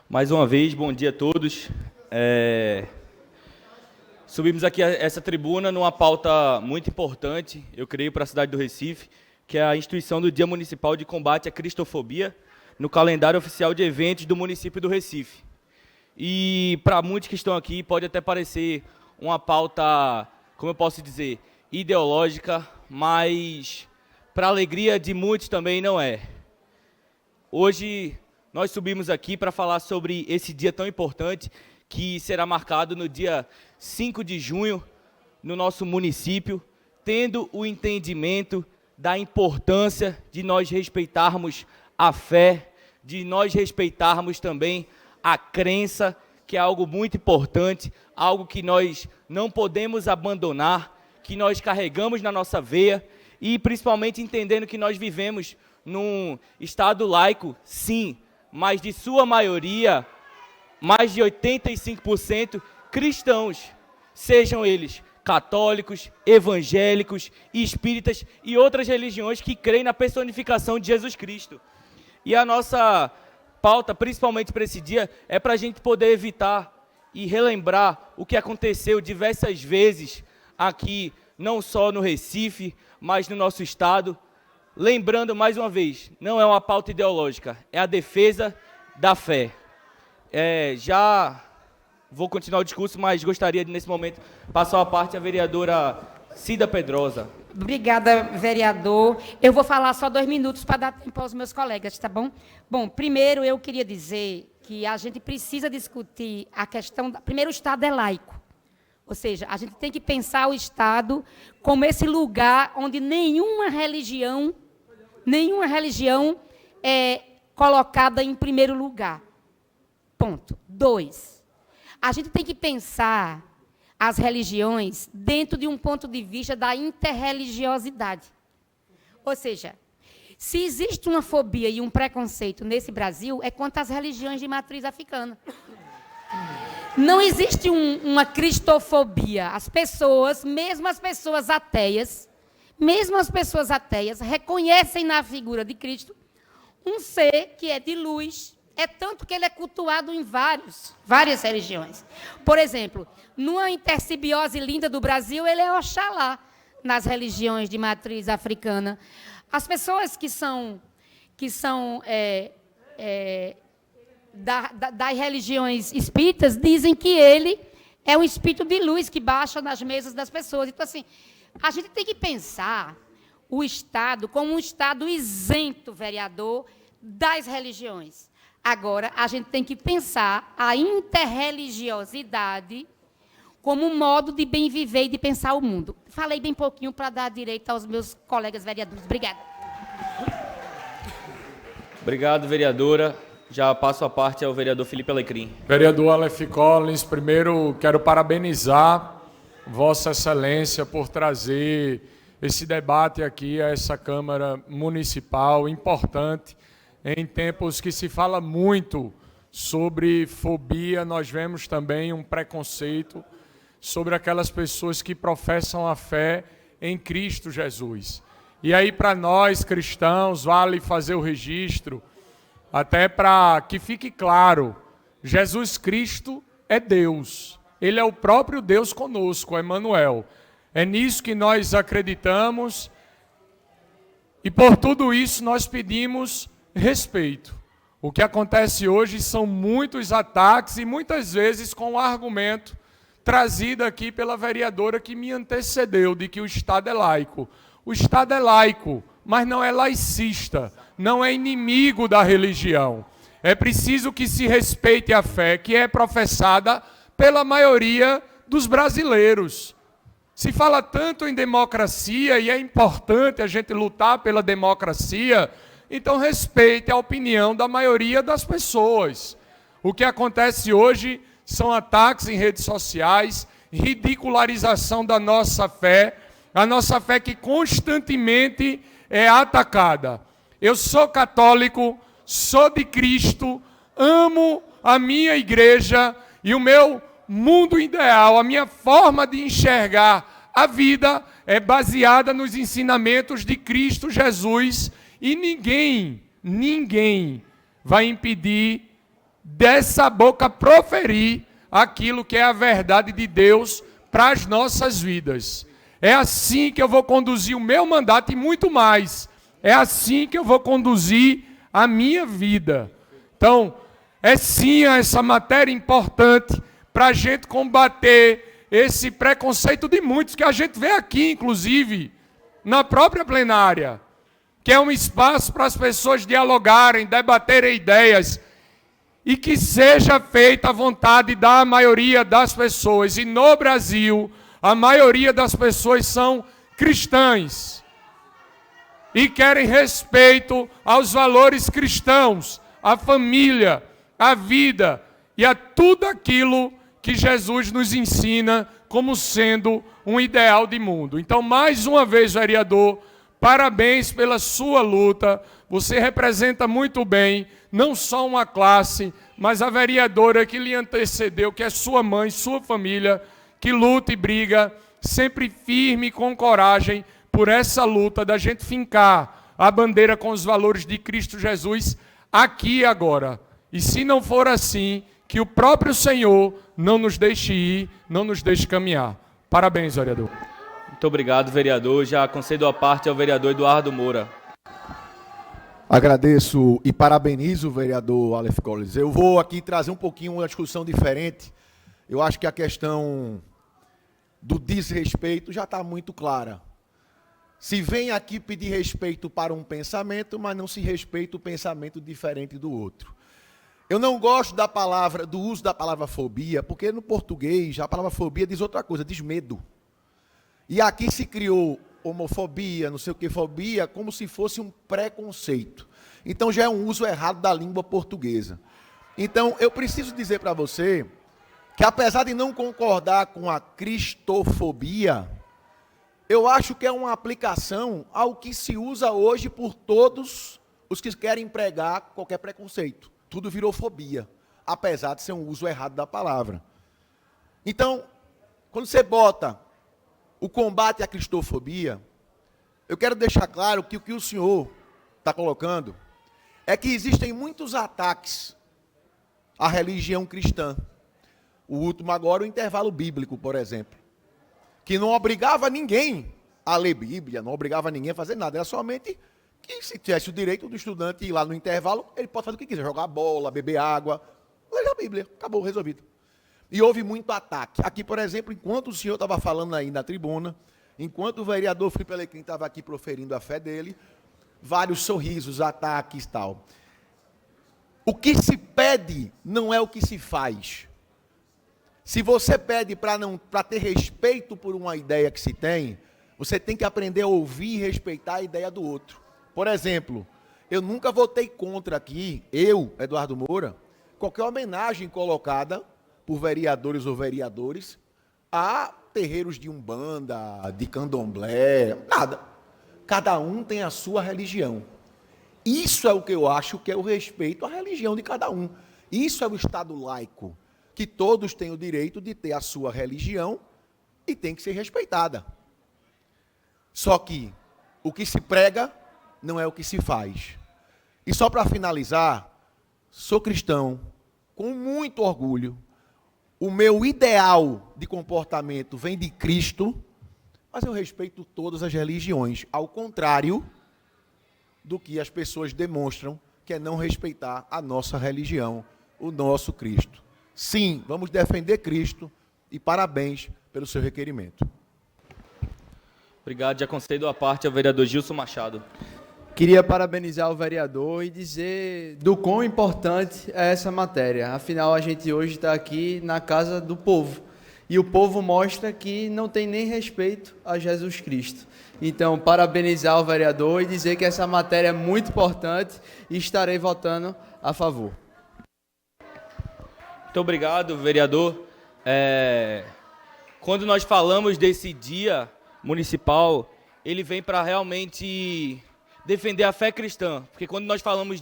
Mais uma vez, bom dia a todos. Subimos aqui a essa tribuna numa pauta muito importante, eu creio, para a cidade do Recife, que é a instituição do Dia Municipal de Combate à Cristofobia no calendário oficial de eventos do município do Recife. E para muitos que estão aqui, pode até parecer uma pauta, como eu posso dizer, ideológica, mas para a alegria de muitos também não é. Hoje nós subimos aqui para falar sobre esse dia tão importante que será marcado no dia 5 de junho no nosso município, tendo o entendimento da importância de nós respeitarmos a fé, de nós respeitarmos também a crença, que é algo muito importante, algo que nós não podemos abandonar, que nós carregamos na nossa veia, e principalmente entendendo que nós vivemos num Estado laico, sim, mas de sua maioria, mais de 85% cristãos, sejam eles católicos, evangélicos, espíritas e outras religiões que creem na personificação de Jesus Cristo. E a nossa pauta, principalmente para esse dia, é para a gente poder evitar e relembrar o que aconteceu diversas vezes aqui, não só no Recife, mas no nosso estado. Lembrando mais uma vez, não é uma pauta ideológica, é a defesa da fé. Já vou continuar o discurso, mas gostaria de, nesse momento, passar a parte à vereadora Cida Pedrosa. Obrigada, vereador. Eu vou falar só 2 minutos para dar tempo aos meus colegas, tá bom? Bom, primeiro eu queria dizer que a gente precisa discutir a questão... Primeiro, o Estado é laico. Ou seja, a gente tem que pensar o Estado como esse lugar onde nenhuma religião é colocada em primeiro lugar. Ponto. 2. A gente tem que pensar as religiões dentro de um ponto de vista da interreligiosidade. Ou seja, se existe uma fobia e um preconceito nesse Brasil, é contra as religiões de matriz africana. Não existe uma cristofobia. As pessoas, mesmo as pessoas ateias, reconhecem na figura de Cristo um ser que é de luz. É tanto que ele é cultuado em várias religiões. Por exemplo, numa intersimbiose linda do Brasil, ele é Oxalá nas religiões de matriz africana. As pessoas que são das religiões espíritas dizem que ele é um espírito de luz que baixa nas mesas das pessoas. Então, assim, a gente tem que pensar o Estado como um Estado isento, vereador, das religiões. Agora, a gente tem que pensar a interreligiosidade como um modo de bem viver e de pensar o mundo. Falei bem pouquinho para dar direito aos meus colegas vereadores. Obrigada. Obrigado, vereadora. Já passo a parte ao vereador Felipe Alecrim. Vereador Aleph Collins, primeiro quero parabenizar Vossa Excelência por trazer esse debate aqui a essa Câmara Municipal importante. Em tempos que se fala muito sobre fobia, nós vemos também um preconceito sobre aquelas pessoas que professam a fé em Cristo Jesus. E aí, para nós cristãos, vale fazer o registro, até para que fique claro, Jesus Cristo é Deus. Ele é o próprio Deus conosco, Emmanuel. É nisso que nós acreditamos e por tudo isso nós pedimos respeito. O que acontece hoje são muitos ataques e muitas vezes com o argumento trazido aqui pela vereadora que me antecedeu, de que o Estado é laico. O Estado é laico, mas não é laicista, não é inimigo da religião. É preciso que se respeite a fé que é professada pela maioria dos brasileiros. Se fala tanto em democracia e é importante a gente lutar pela democracia, então respeite a opinião da maioria das pessoas. O que acontece hoje são ataques em redes sociais, ridicularização da nossa fé, a nossa fé que constantemente é atacada. Eu sou católico, sou de Cristo, amo a minha igreja e o meu mundo ideal, a minha forma de enxergar a vida é baseada nos ensinamentos de Cristo Jesus. E ninguém vai impedir dessa boca proferir aquilo que é a verdade de Deus para as nossas vidas. É assim que eu vou conduzir o meu mandato e muito mais. É assim que eu vou conduzir a minha vida. Então, é sim essa matéria importante para a gente combater esse preconceito de muitos que a gente vê aqui, inclusive, na própria plenária, que é um espaço para as pessoas dialogarem, debaterem ideias, e que seja feita a vontade da maioria das pessoas. E no Brasil, a maioria das pessoas são cristãs e querem respeito aos valores cristãos, à família, à vida e a tudo aquilo que Jesus nos ensina como sendo um ideal de mundo. Então, mais uma vez, vereador, parabéns pela sua luta. Você representa muito bem, não só uma classe, mas a vereadora que lhe antecedeu, que é sua mãe, sua família, que luta e briga, sempre firme e com coragem, por essa luta da gente fincar a bandeira com os valores de Cristo Jesus aqui e agora. E se não for assim, que o próprio Senhor não nos deixe ir, não nos deixe caminhar. Parabéns, vereador. Muito obrigado, vereador. Já concedo a parte ao vereador Eduardo Moura. Agradeço e parabenizo o vereador Aleph Collins. Eu vou aqui trazer um pouquinho uma discussão diferente. Eu acho que a questão do desrespeito já está muito clara. Se vem aqui pedir respeito para um pensamento, mas não se respeita o pensamento diferente do outro. Eu não gosto do uso da palavra fobia, porque no português a palavra fobia diz outra coisa, diz medo. E aqui se criou homofobia, não sei o que, fobia, como se fosse um preconceito. Então já é um uso errado da língua portuguesa. Então eu preciso dizer para você que, apesar de não concordar com a cristofobia, eu acho que é uma aplicação ao que se usa hoje por todos os que querem pregar qualquer preconceito. Tudo virou fobia, apesar de ser um uso errado da palavra. Então, quando você bota o combate à cristofobia, eu quero deixar claro que o que o senhor está colocando é que existem muitos ataques à religião cristã. O último agora, o intervalo bíblico, por exemplo, que não obrigava ninguém a ler Bíblia, não obrigava ninguém a fazer nada, era somente que, se tivesse o direito do estudante ir lá no intervalo, ele pode fazer o que quiser, jogar bola, beber água, ler a Bíblia, acabou, resolvido. E houve muito ataque. Aqui, por exemplo, enquanto o senhor estava falando aí na tribuna, enquanto o vereador Felipe Alecrim estava aqui proferindo a fé dele, vários sorrisos, ataques e tal. O que se pede não é o que se faz. Se você pede para ter respeito por uma ideia que se tem, você tem que aprender a ouvir e respeitar a ideia do outro. Por exemplo, eu nunca votei contra aqui, eu, Eduardo Moura, qualquer homenagem colocada por vereadores ou vereadores a terreiros de umbanda, de candomblé, nada. Cada um tem a sua religião. Isso é o que eu acho que é o respeito à religião de cada um. Isso é o Estado laico, que todos têm o direito de ter a sua religião e tem que ser respeitada. Só que o que se prega não é o que se faz. E só para finalizar, sou cristão, com muito orgulho. O meu ideal de comportamento vem de Cristo, mas eu respeito todas as religiões, ao contrário do que as pessoas demonstram, que é não respeitar a nossa religião, o nosso Cristo. Sim, vamos defender Cristo e parabéns pelo seu requerimento. Obrigado. Já concedo a parte ao vereador Gilson Machado. Queria parabenizar o vereador e dizer do quão importante é essa matéria. Afinal, a gente hoje está aqui na casa do povo. E o povo mostra que não tem nem respeito a Jesus Cristo. Então, parabenizar o vereador e dizer que essa matéria é muito importante e estarei votando a favor. Muito obrigado, vereador. Quando nós falamos desse dia municipal, ele vem para realmente defender a fé cristã, porque quando nós falamos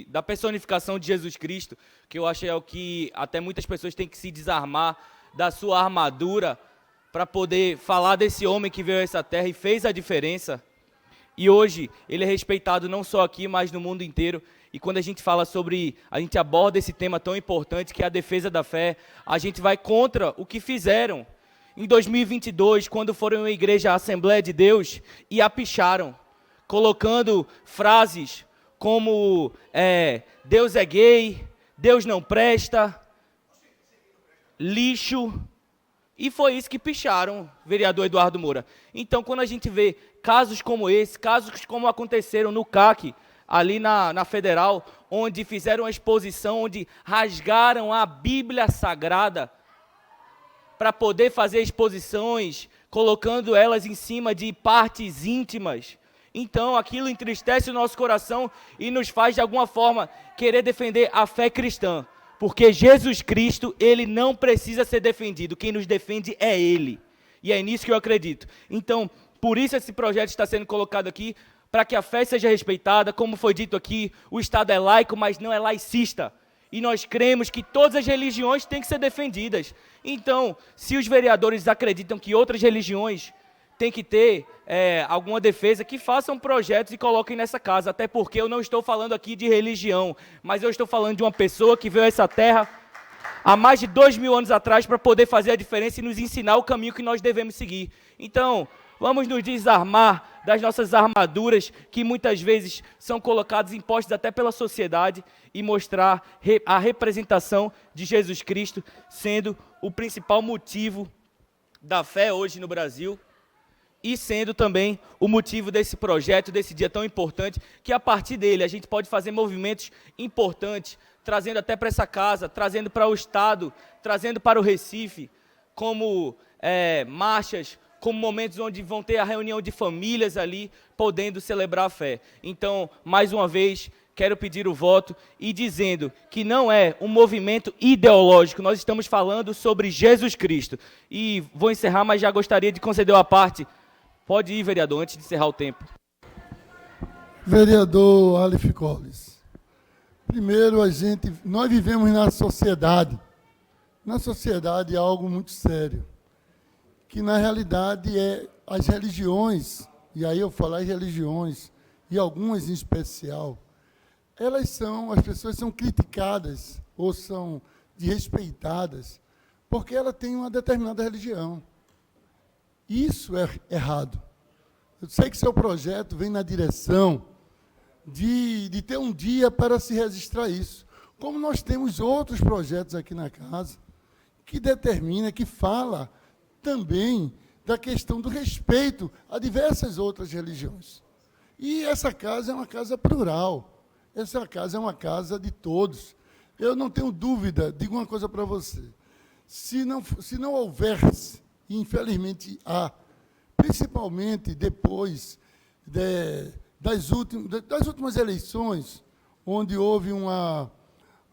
da personificação de Jesus Cristo, que eu acho é o que até muitas pessoas têm que se desarmar da sua armadura para poder falar desse homem que veio a essa terra e fez a diferença, E hoje ele é respeitado não só aqui, mas no mundo inteiro. E quando a gente fala sobre, a gente aborda esse tema tão importante que é a defesa da fé, a gente vai contra o que fizeram em 2022, quando foram à igreja à Assembleia de Deus e a picharam, colocando frases como Deus é gay, Deus não presta, lixo. E foi isso que picharam, vereador Eduardo Moura. Então, quando a gente vê casos como esse, casos como aconteceram no CAC, ali na Federal, onde fizeram uma exposição, onde rasgaram a Bíblia Sagrada para poder fazer exposições, colocando elas em cima de partes íntimas. Então, aquilo entristece o nosso coração e nos faz, de alguma forma, querer defender a fé cristã. Porque Jesus Cristo, ele não precisa ser defendido. Quem nos defende é ele. E é nisso que eu acredito. Então, por isso esse projeto está sendo colocado aqui, para que a fé seja respeitada. Como foi dito aqui, o Estado é laico, mas não é laicista. E nós cremos que todas as religiões têm que ser defendidas. Então, se os vereadores acreditam que outras religiões têm que ter alguma defesa, que façam projetos e coloquem nessa casa. Até porque eu não estou falando aqui de religião, mas eu estou falando de uma pessoa que veio a essa terra há mais de 2000 anos atrás para poder fazer a diferença e nos ensinar o caminho que nós devemos seguir. Então, vamos nos desarmar das nossas armaduras, que muitas vezes são colocadas, impostas até pela sociedade, e mostrar a representação de Jesus Cristo sendo o principal motivo da fé hoje no Brasil, e sendo também o motivo desse projeto, desse dia tão importante, que a partir dele a gente pode fazer movimentos importantes, trazendo até para essa casa, trazendo para o Estado, trazendo para o Recife, como marchas, como momentos onde vão ter a reunião de famílias ali, podendo celebrar a fé. Então, mais uma vez, quero pedir o voto e dizendo que não é um movimento ideológico, nós estamos falando sobre Jesus Cristo. E vou encerrar, mas já gostaria de conceder uma parte. Pode ir, vereador, antes de encerrar o tempo. Vereador Aleph Colles, primeiro nós vivemos na sociedade. Na sociedade é algo muito sério, que na realidade as religiões, e aí eu falo as religiões, e algumas em especial, as pessoas são criticadas ou são desrespeitadas porque ela tem uma determinada religião. Isso é errado. Eu sei que seu projeto vem na direção de ter um dia para se registrar isso. Como nós temos outros projetos aqui na casa, que determina, que fala também da questão do respeito a diversas outras religiões. E essa casa é uma casa plural. Essa casa é uma casa de todos. Eu não tenho dúvida, digo uma coisa para você. Se não houvesse, infelizmente há, principalmente depois das últimas eleições, onde houve um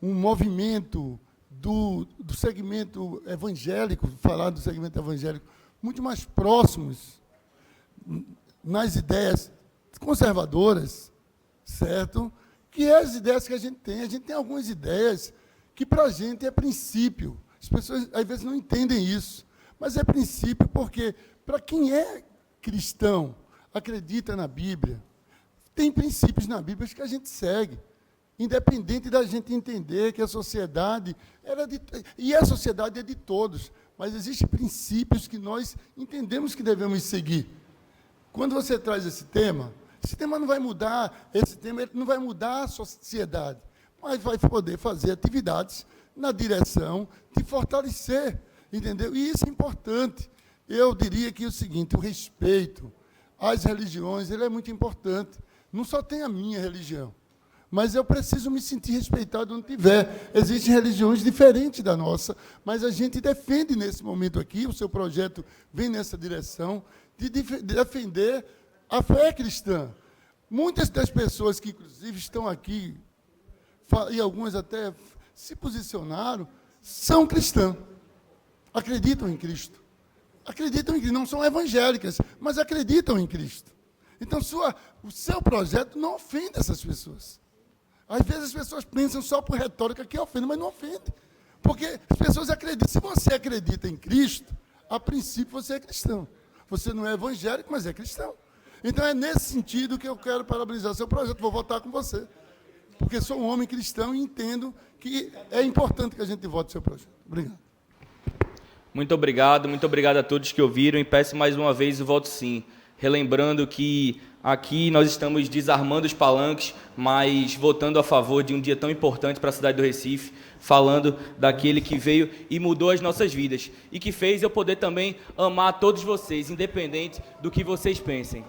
movimento do segmento evangélico, falar do segmento evangélico, muito mais próximos nas ideias conservadoras, certo? Que é as ideias que a gente tem. A gente tem algumas ideias que, para a gente, é princípio. As pessoas, às vezes, não entendem isso. Mas é princípio porque, para quem é cristão, acredita na Bíblia, tem princípios na Bíblia que a gente segue. Independente da gente entender que a sociedade, e a sociedade é de todos, mas existem princípios que nós entendemos que devemos seguir. Quando você traz esse tema não vai mudar, esse tema não vai mudar a sociedade, mas vai poder fazer atividades na direção de fortalecer, entendeu? E isso é importante. Eu diria que é o seguinte, o respeito às religiões, ele é muito importante. Não só tem a minha religião, mas eu preciso me sentir respeitado onde tiver. Existem religiões diferentes da nossa, mas a gente defende nesse momento aqui, o seu projeto vem nessa direção, de defender a fé cristã. Muitas das pessoas que, inclusive, estão aqui, e algumas até se posicionaram, são cristãs. Acreditam em Cristo. Acreditam em Cristo. Não são evangélicas, mas acreditam em Cristo. Então, o seu projeto não ofende essas pessoas. Às vezes as pessoas pensam só por retórica que ofende, mas não ofende. Porque as pessoas acreditam. Se você acredita em Cristo, a princípio você é cristão. Você não é evangélico, mas é cristão. Então é nesse sentido que eu quero parabenizar seu projeto. Vou votar com você. Porque sou um homem cristão e entendo que é importante que a gente vote seu projeto. Obrigado. Muito obrigado a todos que ouviram e peço mais uma vez o voto sim. Relembrando que aqui nós estamos desarmando os palanques, mas votando a favor de um dia tão importante para a cidade do Recife, falando daquele que veio e mudou as nossas vidas e que fez eu poder também amar todos vocês, independente do que vocês pensem.